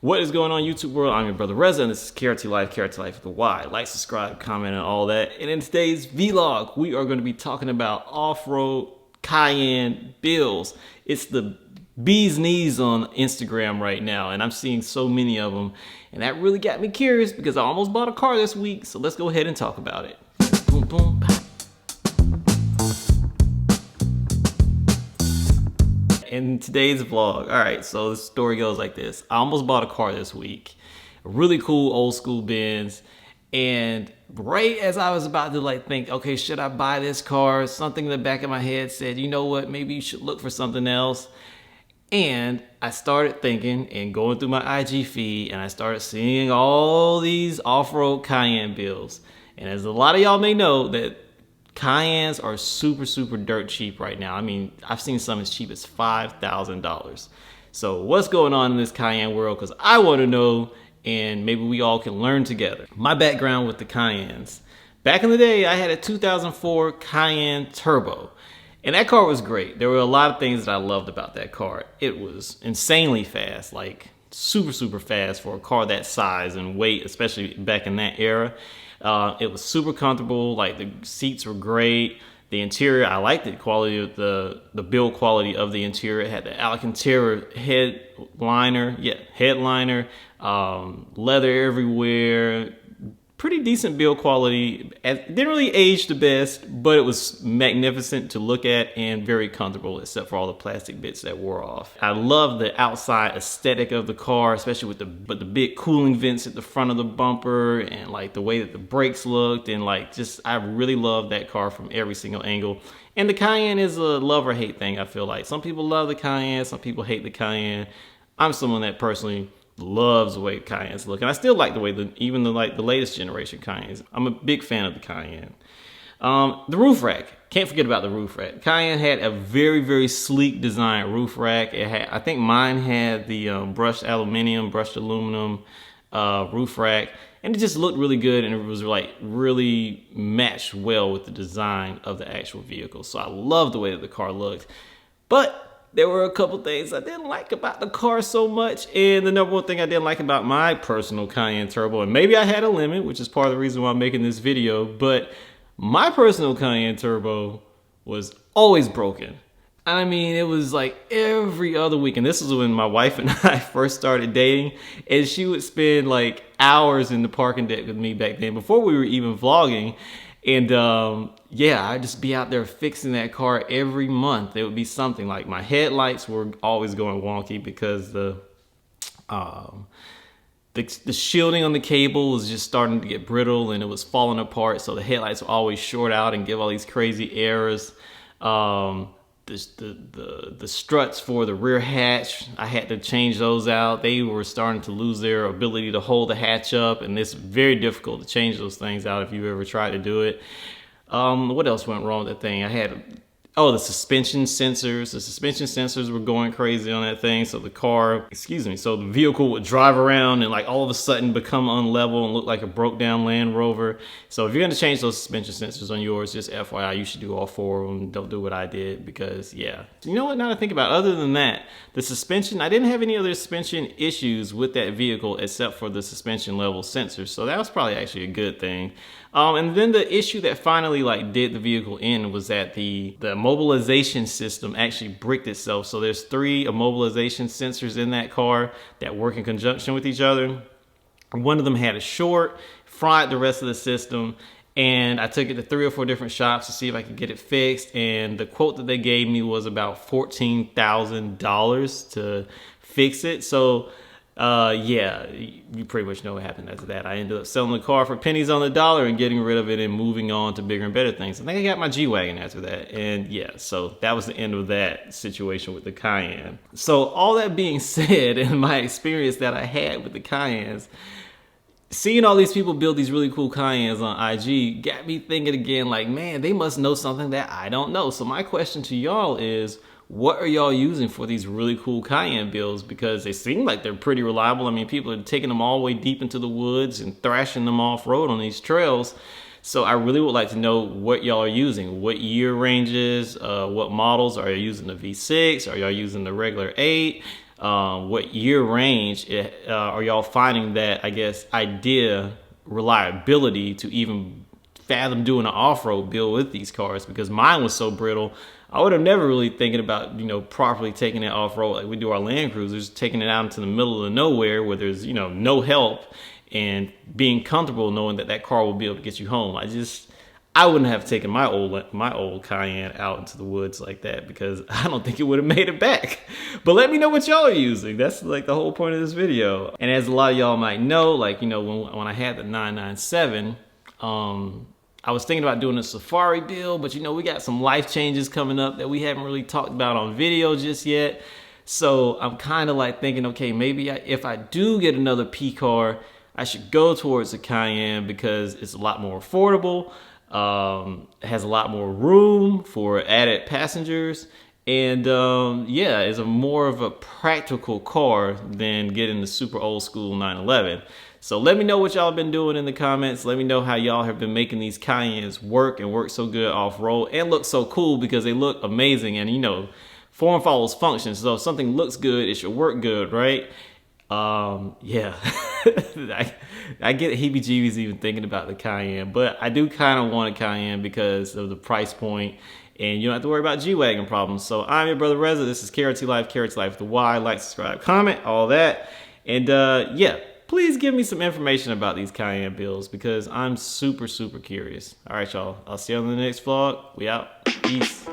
What is going on, YouTube world? I'm your brother Reza, and this is KRT LYFE, KRT LYFE with the Y. Like, subscribe, comment, and all that. And in today's vlog, we are going to be talking about off-road Cayenne builds. It's the bee's knees on Instagram right now, and I'm seeing so many of them. And that really got me curious because I almost bought a car this week. So let's go ahead and talk about it. Boom, boom. In today's vlog, all right, so the story goes like this. I almost bought a car this week, a really cool old school Benz, and right as I was about to think, okay, should I buy this car, something in the back of my head said, you know what, maybe you should look for something else. And I started thinking and going through my IG feed, and I started seeing all these off-road Cayenne builds. And as a lot of y'all may know, that Cayennes are super dirt cheap right now. I mean, I've seen some as cheap as $5,000. So what's going on in this Cayenne world? Because I want to know, and maybe we all can learn together. My background with the Cayennes. Back in the day, I had a 2004 Cayenne Turbo. And that car was great. There were a lot of things that I loved about that car. It was insanely fast, like super fast for a car that size and weight, especially back in that era. It was super comfortable, like the seats were great. The interior, I liked the quality of the build quality of the interior. It had the Alcantara headliner, leather everywhere. Pretty decent build quality. It didn't really age the best, but it was magnificent to look at and very comfortable, except for all the plastic bits that wore off. I love the outside aesthetic of the car, especially with the big cooling vents at the front of the bumper, and like the way that the brakes looked, and I really love that car from every single angle. And the Cayenne is a love or hate thing, I feel like. Some people love the Cayenne, some people hate the Cayenne. I'm someone that personally loves the way Cayennes look, and I still like the way even the latest generation Cayennes. I'm a big fan of the Cayenne. The roof rack, can't forget about the roof rack. Cayenne had a very sleek design roof rack. It had, I think mine had the brushed aluminum roof rack, and it just looked really good, and it was really matched well with the design of the actual vehicle. So I love the way that the car looked, but there were a couple things I didn't like about the car so much. And the number one thing I didn't like about my personal Cayenne Turbo, and maybe I had a limit, which is part of the reason why I'm making this video, but my personal Cayenne Turbo was always broken. I mean, it was like every other week. And this was when my wife and I first started dating, and she would spend like hours in the parking deck with me back then, before we were even vlogging. And yeah, I'd just be out there fixing that car every month. It would be something like my headlights were always going wonky because the shielding on the cable was just starting to get brittle, and it was falling apart. So the headlights would always short out and give all these crazy errors. The struts for the rear hatch, I had to change those out. They were starting to lose their ability to hold the hatch up, and it's very difficult to change those things out if you ever tried to do it. What else went wrong with that thing? I had, the suspension sensors. The suspension sensors were going crazy on that thing. So the vehicle would drive around and all of a sudden become unlevel and look like a broke down Land Rover. So if you're going to change those suspension sensors on yours, just FYI, you should do all four of them. Don't do what I did, because yeah. You know what, now that I think about it, other than that, the suspension, I didn't have any other suspension issues with that vehicle except for the suspension level sensors. So that was probably actually a good thing. And then the issue that finally did the vehicle in was that the immobilization system actually bricked itself. So there's 3 immobilization sensors in that car that work in conjunction with each other. One of them had a short, fried the rest of the system, and I took it to 3 or 4 different shops to see if I could get it fixed. And the quote that they gave me was about $14,000 to fix it. So yeah, you pretty much know what happened after that. I ended up selling the car for pennies on the dollar and getting rid of it and moving on to bigger and better things. I think I got my G-Wagon after that. And yeah, so that was the end of that situation with the Cayenne. So all that being said, and my experience that I had with the Cayennes, seeing all these people build these really cool Cayennes on IG got me thinking again, man, they must know something that I don't know. So my question to y'all is, what are y'all using for these really cool Cayenne builds? Because they seem like they're pretty reliable. I mean, people are taking them all the way deep into the woods and thrashing them off-road on these trails. So I really would like to know what y'all are using. What year ranges, what models? Are you using the V6? Are y'all using the regular 8? what year range are y'all finding that, I guess, idea reliability to even fathom doing an off-road build with these cars? Because mine was so brittle, I would have never really thinking about, properly taking it off-road like we do our Land Cruisers, taking it out into the middle of nowhere where there's, no help, and being comfortable knowing that that car will be able to get you home. I wouldn't have taken my old Cayenne out into the woods like that, because I don't think it would have made it back. But let me know what y'all are using. That's like the whole point of this video. And as a lot of y'all might know, like, when I had the 997, I was thinking about doing a Safari build, but we got some life changes coming up that we haven't really talked about on video just yet. So I'm kind of like thinking, okay, maybe if I do get another P car, I should go towards the Cayenne because it's a lot more affordable. Has a lot more room for added passengers, and yeah, is more of a practical car than getting the super old school 911. So let me know what y'all been doing in the comments. Let me know how y'all have been making these Cayennes work and work so good off-road and look so cool, because they look amazing. And form follows function, so if something looks good, it should work good, right? Yeah. I get heebie-jeebies even thinking about the Cayenne, but I do kind of want a Cayenne because of the price point, and you don't have to worry about G-Wagon problems. So I'm your brother Reza. This is KRT Life, KRT Life the Y. Like, subscribe, comment, all that. And yeah, please give me some information about these Cayenne builds, because I'm super, super curious. All right, y'all. I'll see you on the next vlog. We out. Peace.